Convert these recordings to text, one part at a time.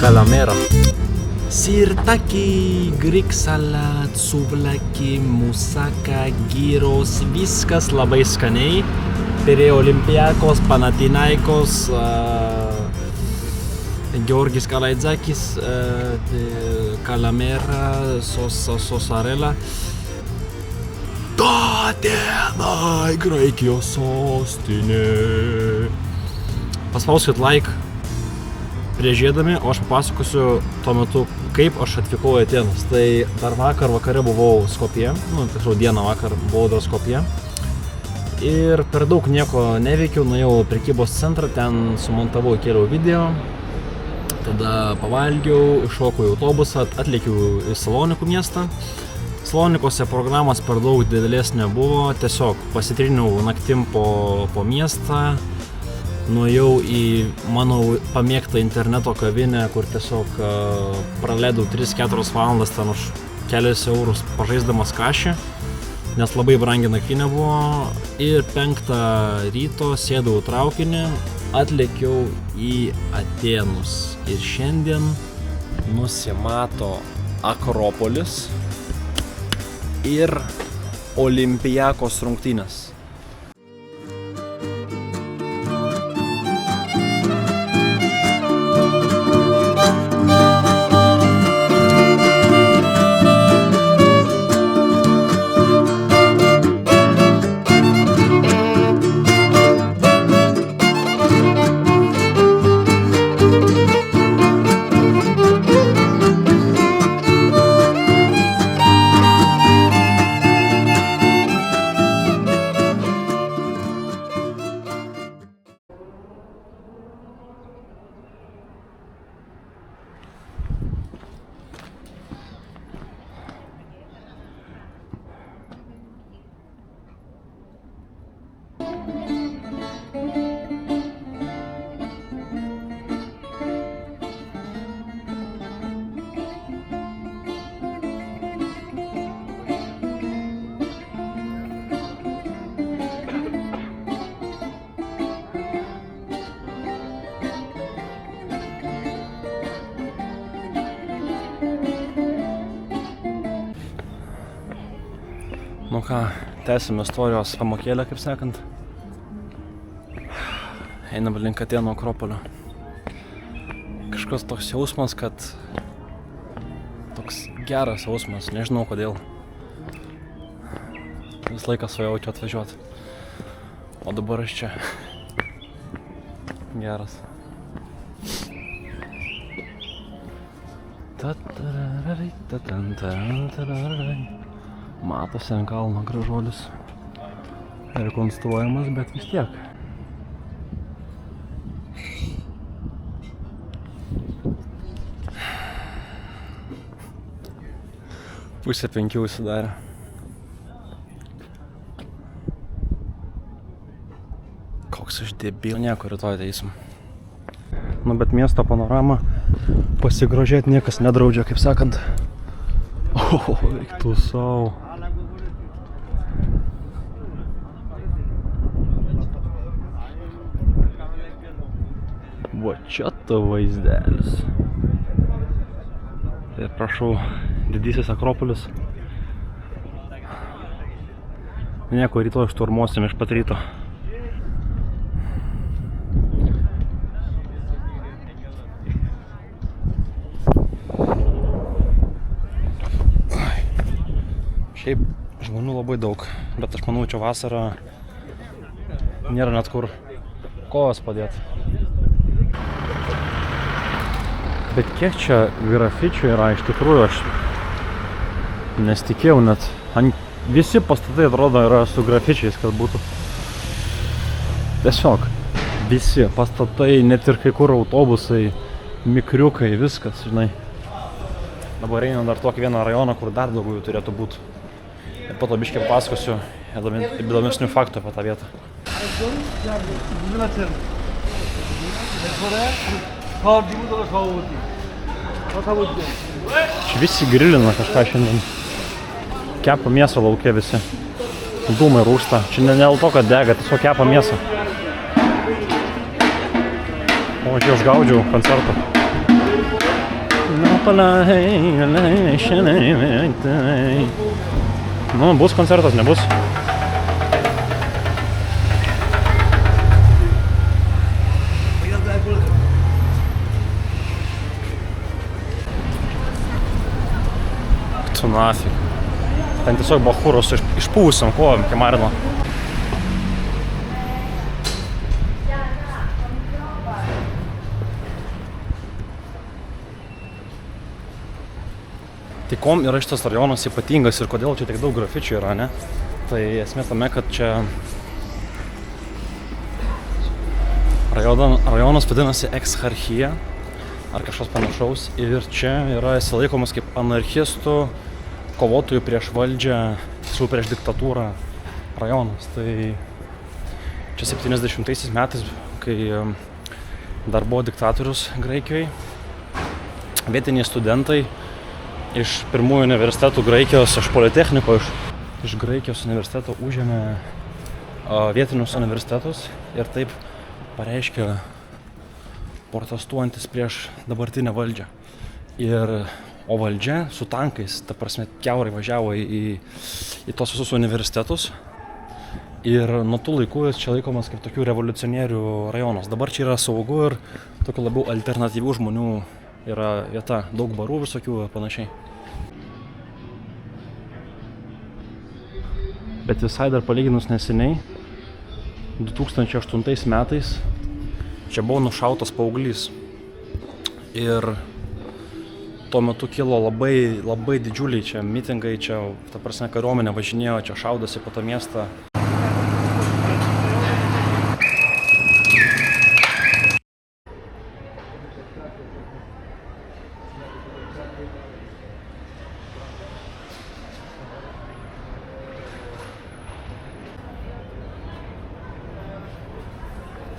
Calamera. Sirtaki, Greek salad, suvlaki, musaka, gyros, viskas labai skaniai. Pirėjo Olympiakos, Panathinaikos, Georgis Kalaidzakis, Calamera, Sosarela. Atėnai, Graikijos sostinė. Paspauskit like prieš žiedami, o aš papasakosiu tuo metu, kaip aš atvykau į Atėnus. Tai dar vakare buvau Skopje, dieną vakar buvau dar Skopje. Ir per daug nieko neveikiau, nuėjau prekybos centrą, ten sumontavau, kėliau video. Tada pavalgiau, iššokau į autobusą, atlėkiau į Salonikų miestą. Salonikose programos per daug didelės nebuvo, tiesiog pasitriniau naktim po miestą, nuėjau į mano pamėgtą interneto kavinę, kur tiesiog praleidau 3-4 valandas ten už kelius eurus pažaisdamas kašį, nes labai brangi nakvynė buvo. Ir 5 ryto sėdau į traukinį, atlėkiau į Atėnus ir šiandien nusimato Akropolis ir Olympiakos rungtynės. Nu ką, tęsim istorijos pamokėlę, kaip sakant. Einam link Atėnų Akropolio. Kažkoks toks jausmas, kad toks geras jausmas, nežinau kodėl. Vis laiką svajau čia atvažiuoti. O dabar aš čia. Geras. Matosi ant kalno gražuolis. Rekonstruojamas, bet vis tiek. Pusė 5 užsidarė. Koks aš debil. Nieko, rytoj ateisim. Nu, bet miesto panoramą pasigrožėti niekas nedraudžia, kaip sakant. O, reiktų savo. Va čia to vaizdelis. Tai prašau, didysis Akropolis. Nieko, rytoj šturmuosim iš pat ryto. Šiaip žmonių labai daug, bet aš manau, čia vasarą nėra net kur kojas padėti. Bet kiek čia grafičių yra, iš tikrųjų aš nesitikėjau net. Visi pastatai atrodo yra su grafičiais, kad būtų. Tiesiog visi pastatai, net ir kai kur autobusai, mikriukai, viskas, žinai. Dabar einam dar tokį vieną rajoną, kur dar daugiau jų turėtų būti. Ir po to biškį pasakosiu įdomesnių faktų apie tą vietą. Čia visi grilina kažką šiandien. Kepa mėsą lauke visi. Dūmai rūksta. Čia ne dėl to, kad dega, tiesiog kepa mėsą. O, čia aš gaudžiau koncertą. Nu, bus koncertas, nebus. Tu nafik. Ten tiesiog bachūros išpūsim kojom, kemarino. Tai kom yra šitas rajonas ypatingas ir kodėl čia tiek daug grafičių yra, ne? Tai esmė tame, kad čia rajonas vadinasi Eksarchija ar kažkas panašaus ir čia yra laikomas kaip anarchistų, kovotojų prieš valdžią, prieš diktatūrą rajonas. Tai čia 70 metais, kai dar buvo diktatorius Graikijoje, vietiniai studentai iš pirmųjų universitetų Graikijos, iš Politechniko, iš Graikijos universiteto užėmė vietinius universitetus ir taip pareiškė protestuojantis prieš dabartinę valdžią. O valdžia su tankais, ta prasme, kiaurai važiavo į tos visus universitetus ir nuo tų laikų jis čia laikomas kaip tokių revoliucionierių rajonas. Dabar čia yra saugu ir tokių labiau alternatyvių žmonių yra vieta, daug barų visokių ir panašiai. Bet visai dar palyginus neseniai, 2008 metais, čia buvo nušautas paauglys. Ir tuo metu kilo labai didžiuliai čia mitingai, čia, ta prasme, kariuomenė važinėjo, čia šaudėsi po tą miestą.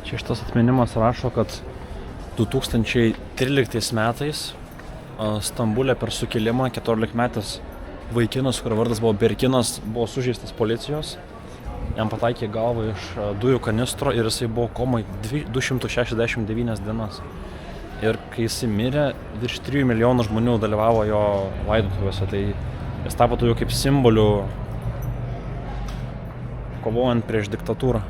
Čia šitas atminimas rašo, kad 2013 metais Stambulė per sukilimą 14-metis vaikinas, kurio vardas buvo Berkinas, buvo sužeistas policijos. Jam pataikė galvą iš dujų kanistro ir jisai buvo komai 269 dienas. Ir kai jisai mirė, virš 3 milijonų žmonių dalyvavo jo laidotuvėse. Tai jis tapo tokiu kaip simboliu kovojant prieš diktatūrą.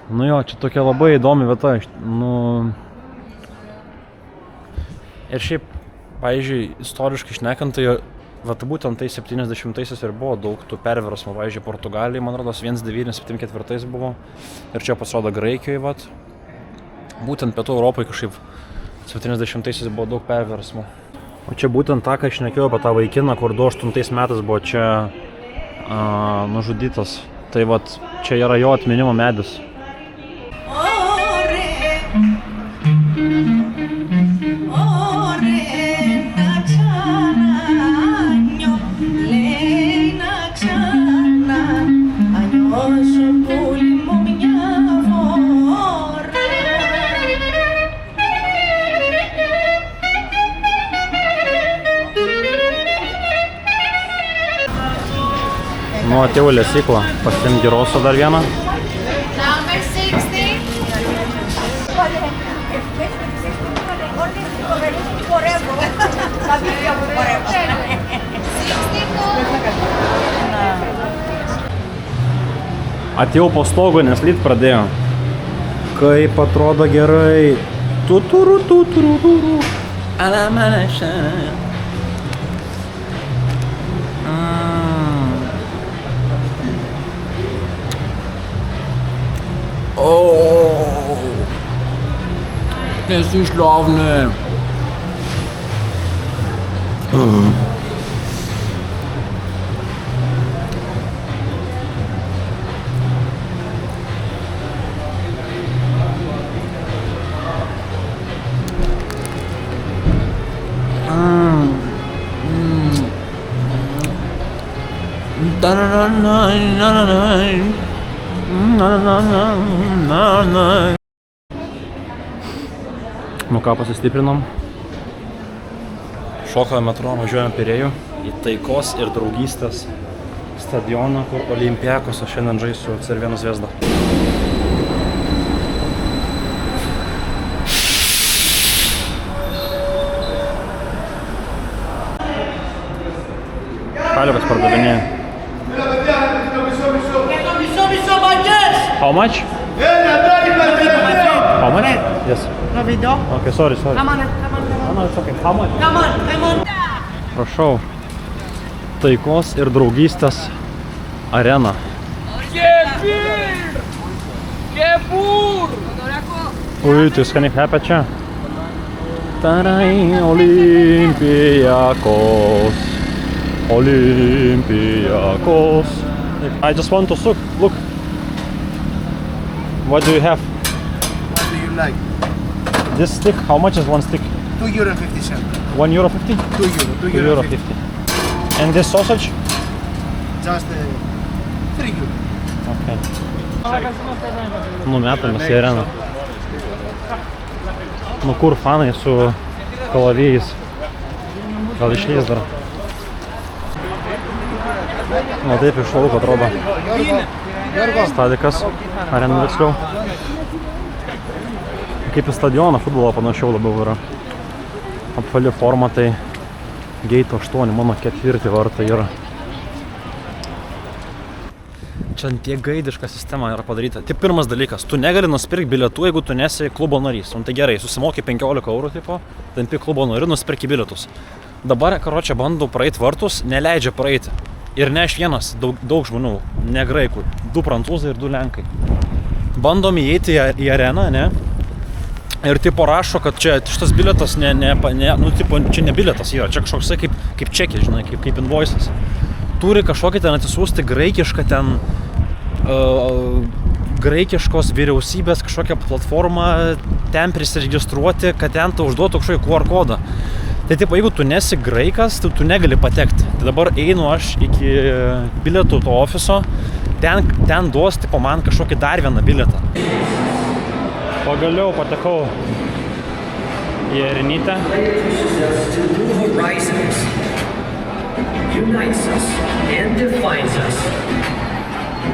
Nu jo, čia tokia labai įdomi vieta. Ir šiaip, pavyzdžiui, istoriškai šnekant, tai būtent tai 70-aisiais ir buvo daug tų perversmų. Pavyzdžiui, Portugalijai, man rodos, 1974 buvo. Ir čia pasirodo Graikijoje, būtent Pietų Europoje kažkaip 70-aisiais buvo daug perversmų. O čia būtent tą, ką aš šnekėjau apie tą vaikiną, kur 2008 metais buvo čia nužudytas. Tai čia yra jo atminimo medis. Nu, atėjau lesyklą, pasiim gyroso dar vieną. Number 60. Atėjau po stogu, nes lyt pradėjo. Kaip atrodo gerai. Tuturu. Nesušlovne. Nu ką, pasistiprinom. Šokame metro, važiuojame Pirėjų į Taikos ir draugystės stadioną, kur Olimpiakosas šiandien žais su Cervėnų Zvezda. sąlygas pardavinėja. How much? How much? Yes. No video. Okay, sorry. Come on. No, it's okay. How much? Come on. Prašau. Taikos ir draugystės arena. Ui, tai skaniai kvepia čia. Tarai Olympiakos. I just want to look. What do you have? What do you like? This stick, how much is one stick? €2.50. €1.50? €2. And this sausage? Just €3. Okay. Metamės į areną. Kur fanai su kalavijais? Gal išlys dar? Taip iš lauko atrodo. Stadikas, arena tiksliau. Kaip į stadioną futbolo panašiau labiau yra. Apvali forma, tai Gate 8, mano 4 vartai yra. Čia tiek gaidiška sistema yra padaryta. Tai pirmas dalykas, tu negali nusipirkti bilietų, jeigu tu nesi klubo narys. Tai gerai, susimoki 15 eurų, tipo, tampi klubo nariu, nusipirki bilietus. Dabar, karočią, bandau praeiti vartus, neleidžia praeiti. Ir ne aš vienas, daug žmonių, ne graikų, 2 prancūzai ir 2 lenkai. Bandom įeiti į areną, ne? Ir tipo rašo, kad čia šitas bilietas čia ne bilietas yra, čia kažkoks kaip čekis, žinai, kaip invoices. Turi kažkokį ten atsisiųsti graikišką ten graikiškos vyriausybės kažkokią platformą, ten prisiregistruoti, kad ten tau užduotų kažkokį QR kodą. Tai taip, jeigu tu nesi graikas, tai tu negali patekti. Tai dabar einu aš iki bilietų to ofiso, ten duos tipo man kažkokį dar vieną bilietą. Pagaliau patekau į arenytę. Unites us and defines us.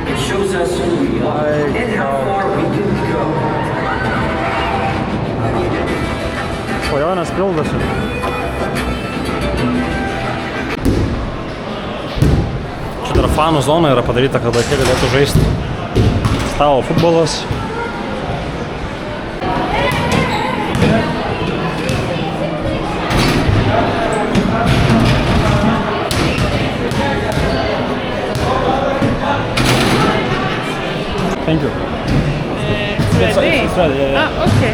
It shows us who we are and how far we can go. Svajonės pildosi. Čia dar fanų zona yra padaryta, kad vaikai galėtų žaisti. Stalo futbolas. Thank you. It's ready. It's ready, yeah. Ah, okay.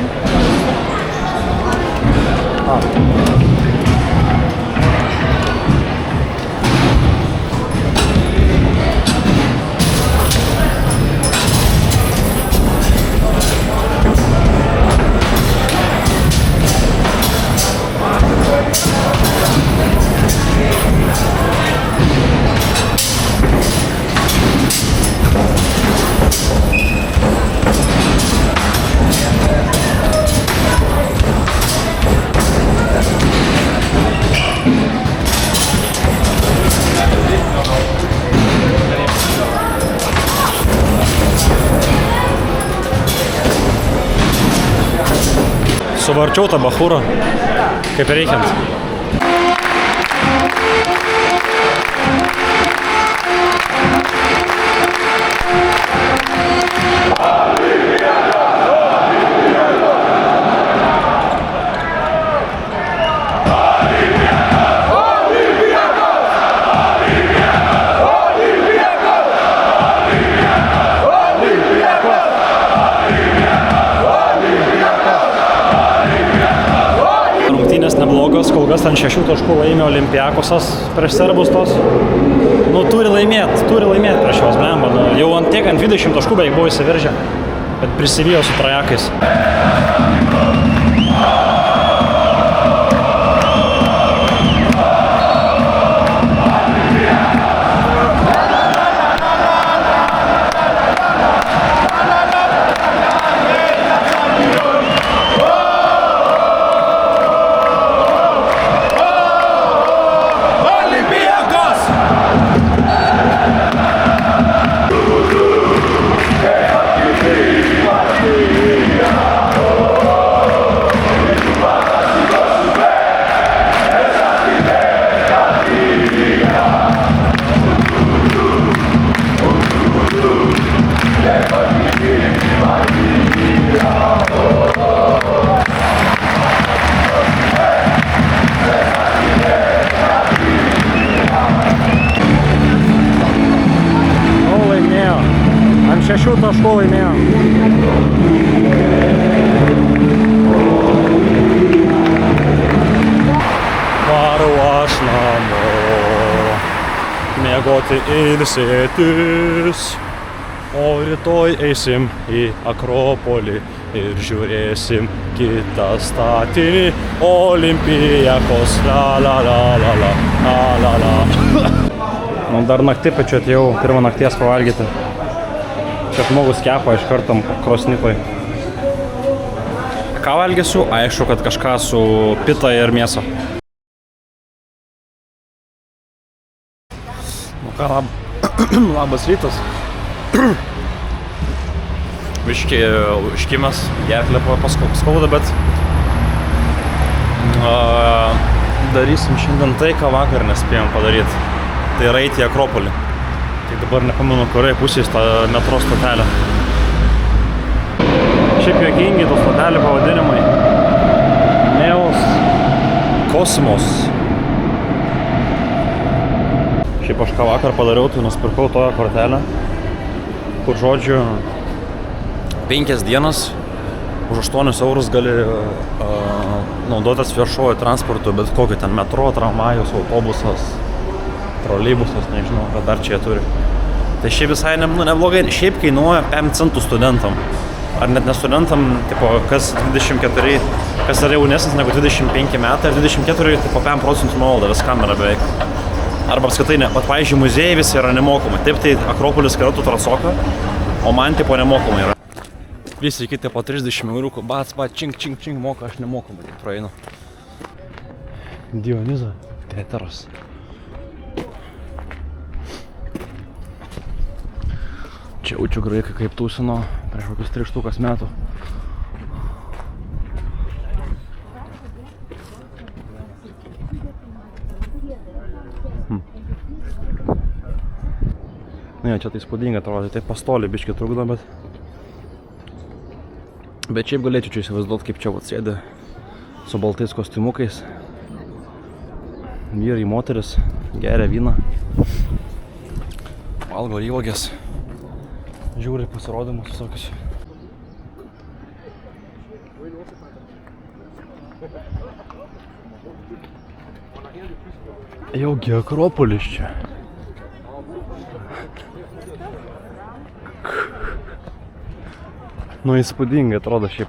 Suvarčiau tą bachūrą, kaip reikiant. Neblogas, kol kas ten 6 taškų laimė Olympiakosas prieš serbus tos. Turi laimėti prieš juos, blemba. Jau ant 20 taškų beveik buvo įsiveržę, bet prisivijo su trajakais. 6 taškų laimėjo. Varau aš namo, mėgoti ilsėtis, o rytoj eisim į Akropolį ir žiūrėsim kitą statinį, Olimpijakos, la la la la la la la. Nu, dar naktį pačiu atėjau, pirmą nakties pavalgyti. Čia žmogus kepa iš kartam krosnikoj. Ką valgysiu? Aišku, kad kažką su pita ir mėsa. Nu ką, labas rytas. Biškį iškimas, gerklę paskauda, bet darysim šiandien tai, ką vakar nespėjom padaryti. Tai yra eiti į Akropolį. Tik dabar nepamenu, kuriai pusės tą metro stotelę. Šiaip juokingi tos stotelė pavadinimai. Neos Kosmos. Šiaip aš ką vakar padariau, tai nusipirkau toją kortelę, kur žodžiu 5 dienas už 8 eurus gali naudotis viešuoju transportu, bet kokį ten metro, tramvajus, autobusas, troleibusas, nežinau, ką dar čia jie turi. Tai šiaip visai neblogai, šiaip kainuoja 5 centų studentam. Ar net ne studentam, tipo, kas 24, kas yra jaunesnis negu 25 metai, ir 24, tipo 5% nuolaidą viskam yra beveik. Arba apskritai, ne, pavyzdžiui, muziejai visi yra nemokamai. Taip, tai Akropolis kainuotų trasoką, o man tipo nemokamai yra. Visi kiti po 30 eurų, bats, čink, moka, aš nemokamai tik praeinu. Dioniza, teteras. Čia jaučiu graikai kaip tūsino prieš kokius 3 štukas metų. Ne, čia tai įspūdinga atrodo, tai pastoliai biškį trukdo, bet šiaip galėčiau čia įsivaizduoti, kaip čia sėdi su baltais kostiumukais. Vyrai, moteris, geria vyną, valgo alyvuoges, žiūri pasirodymus visokius. Jaugi Akropolis čia. Nu, įspūdingai atrodo šiaip.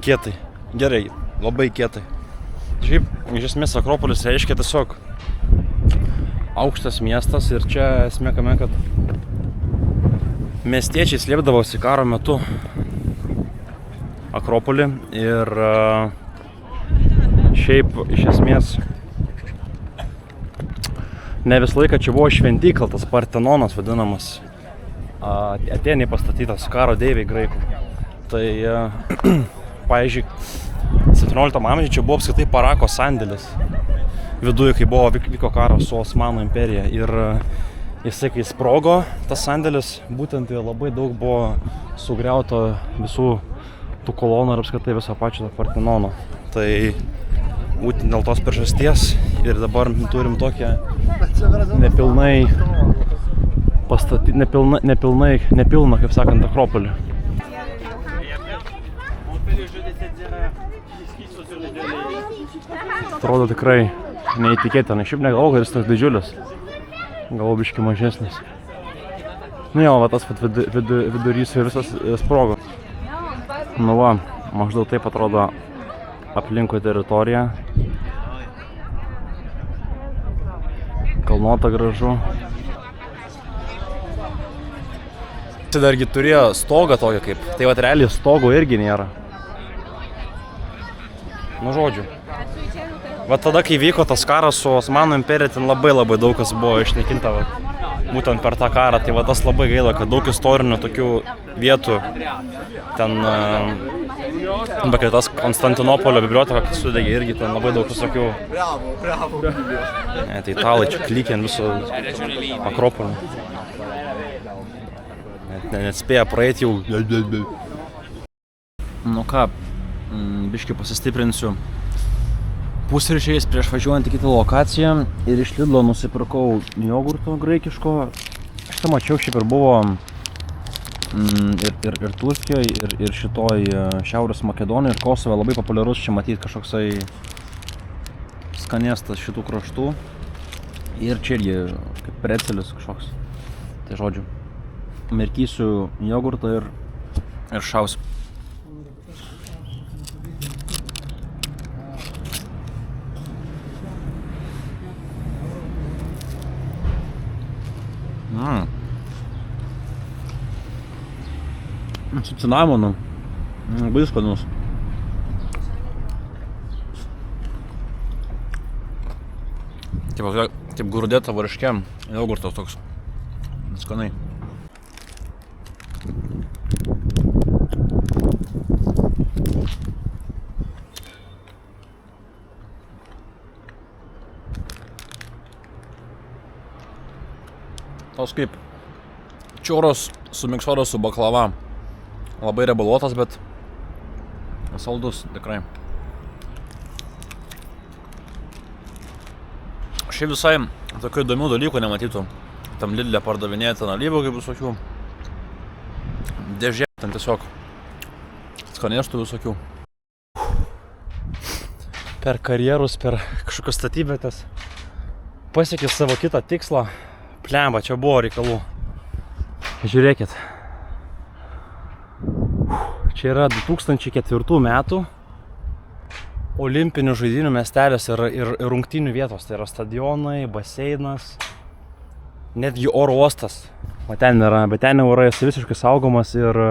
Kietai. Gerai, labai kietai. Šiaip, iš esmės Akropolis reiškia tiesiog aukštas miestas ir čia esmė kame, kad miestiečiai slėpdavosi karo metu Akropolį ir šiaip iš esmės ne visą laiką čia buvo šventykla, tas Partenonas vadinamas, Atėnai pastatytas karo deiviai graikų. Tai pavyzdžiui 17 amžiuje čia buvo apskritai Parako sandėlis viduje, kai vyko karas su Osmanų imperija, ir jisai kai sprogo tas sandėlis, būtent labai daug buvo sugriauta visų tų kolonų ir apskritai viso pačio Partenono. Tai būtent dėl tos priežasties ir dabar turim tokią nepilną, kaip sakant, Akropolį. Atrodo tikrai neįtikėtina. Šiaip negalvoju, kad jis toks didžiulis. Galvoju biškį mažesnis. Nu jo, va tas vidurys ir visas sprogo. Nu va, maždaug taip atrodo aplinkui teritorija. Kalnuota gražu. Tai dargi turėjo stogą tokią kaip. Tai va realiai stogo irgi nėra. Nu žodžiu. Va tada, kai vyko tas karas su Osmanų imperija, ten labai daug kas buvo išnaikinta būtent per tą karą. Tai va tas labai gaila, kad daug istorinių tokių vietų ten, be kai tas Konstantinopolio biblioteka sudegė irgi, ten labai daug visokių. Ne, tai italai čia klykė ant viso Akropolio. Net spėja praeiti jau. Nu ką, biškį pasistiprinsiu pusryčiais prieš važiuojant į kitą lokaciją ir iš Lidlo nusipirkau jogurto graikiško. Šitą mačiau, šiaip ir buvo ir Turkijoje, ir šitoj Šiaurės Makedonijoje, ir Kosove labai populiarus čia matyti kažkoksai skanėstas šitų kraštų. Ir čia irgi kaip precelis kažkoks. Tai žodžiu, mirkysiu jogurtą ir šausiu. Su cinamonu. Labai skanus. Taip grūdėta varškė, jogurtas toks. Skanai. Tos kaip čiuros sumiksuotas su baklava. Labai riebaluotas, bet saldus tikrai. Šiaip visai tokių įdomių dalykų nematytų. Tam Lidle pardavinėja ten alyvų kaip visokių. Dėžė ten tiesiog skanėstų visokių. Per karjerus, per kažkokias statybvietes pasiekė savo kitą tikslą. Plemba, čia buvo reikalų. Žiūrėkit. Čia yra 2004 metų olimpinių žaidynių miestelis ir rungtynių vietos. Tai yra stadionai, baseinas, netgi oro uostas. O ten yra, bet ten jau yra visiškai saugomas ir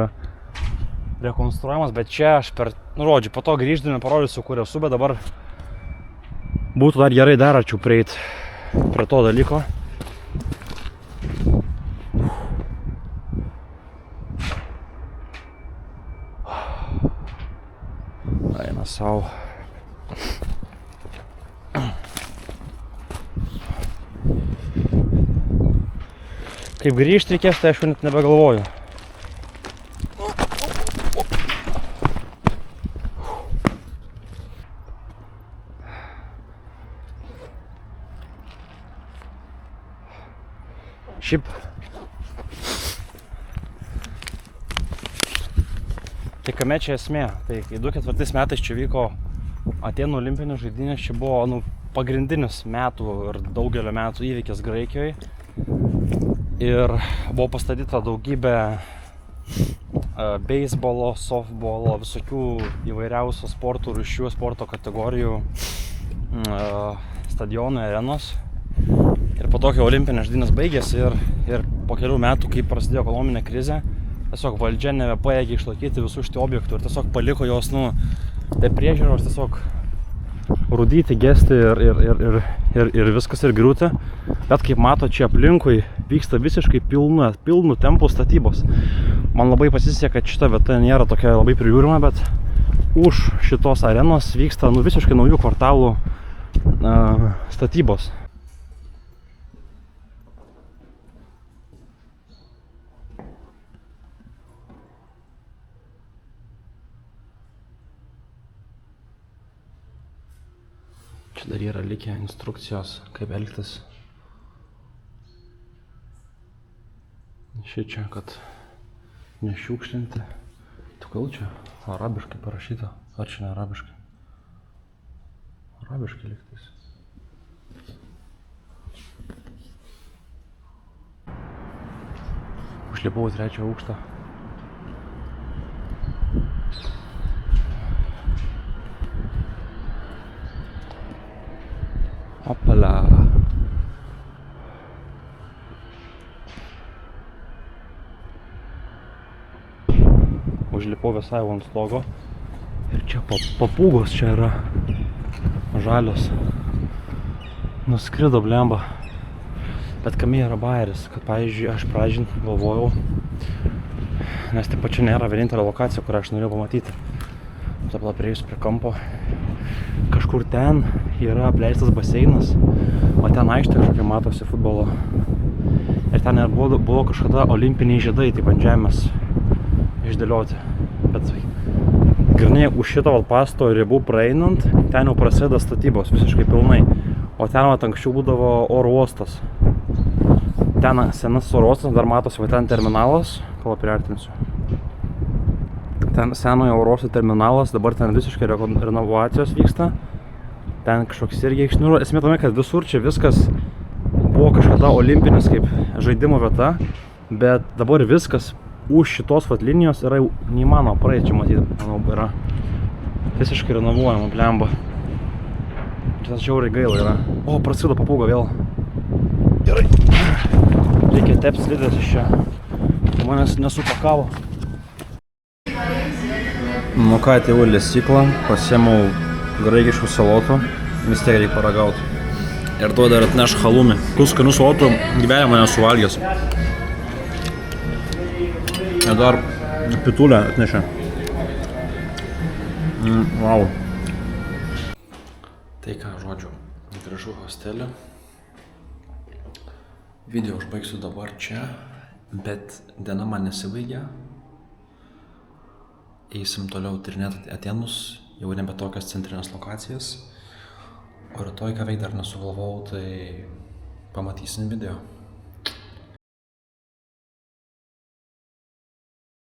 rekonstruojamas. Bet čia aš žodžiu, po to grįždami parodysiu, kur esu, bet dabar būtų dar gerai dar arčiau prieit prie to dalyko. Eina savo. Kaip grįžti reikės, tai aš jau net nebegalvoju. Šiaip tai kame čia esmė? Tai kai 2004 metais čia vyko Atėnų olimpinės žaidynės, čia buvo pagrindinis metų ir daugelio metų įvykis Graikijoje. Ir buvo pastatyta daugybė beisbolo, softbolo, visokių įvairiausių sportų rūšių, sporto kategorijų stadionų, arenos. Ir po to, kai olimpinės žaidynės baigėsi ir po kelių metų, kai prasidėjo ekonominė krizė, tiesiog valdžia nebepajėgė išlaikyti visų šitų objektų ir tiesiog paliko jos, be priežiūros tiesiog rūdyti, gesti ir viskas ir griūti. Bet kaip mato, čia aplinkui vyksta visiškai pilnu tempų statybos. Man labai pasisekė, kad šita vieta nėra tokia labai prižiūrima, bet už šitos arenos vyksta visiškai naujų kvartalų statybos. Čia dar yra likę instrukcijos, kaip elgtis. Šičia, kad nešiukšlinti. Tu gal čia arabiškai parašyta? Ar čia ne arabiškai? Arabiškai lygtais. Užlipau į 3. aukštą. Opala. Užlipau visai ant stogo. Ir čia papūgos čia yra žalios. Nuskrido blemba. Bet kame yra bajeris, kad pavyzdžiui aš pradžiai galvojau, nes taip pačia nėra vienintelė lokacija, kurią aš norėjau pamatyti. Taip priėjus prie kampo. Kažkur ten yra apleistas baseinas, o ten aikštė kažkokia matosi futbolo. Ir ten buvo kažkada olimpiniai žiedai, taip ant žemės išdėlioti. Bet Grinai už šito pasto ribų praeinant, ten jau prasideda statybos visiškai pilnai. O ten anksčiau būdavo oro uostas. Ten senas oro uostas, dar matosi, va ten terminalas, kol priartinsiu. Ten senojo oro uosto terminalas, dabar ten visiškai renovacijos vyksta. Ten kažkoks irgi išniro. Esmė tame, kad visur čia viskas buvo kažkada olimpinis kaip žaidimo vieta, bet dabar viskas už šitos vat linijos yra jau neįmanoma praeiti, čia matyti, manau, yra visiškai renovuojama, blemba. Čia žiauriai gaila yra. O, prasideda papūga vėl. Gerai. Reikia tepti slidės iš čia. Manęs nesupakavo. Nu ką, atėjau į lesyklą, pasiėmiau graikiškų salotų, vis tiek reikia paragauti. Ir tuo dar atneš halumi. Kokių skanių salotų gyvenimą nesuvalgęs. Ir dar pitulę atnešė. Wow. Tai ką, žodžiu, grįžau hostelį. Video užbaigsiu dabar čia, bet diena man nesibaigia. Eisim toliau tyrinėti Atėnus, jau nebe tokias centrinės lokacijas. O rytoj ką veik dar nesugalvojau, tai pamatysim video.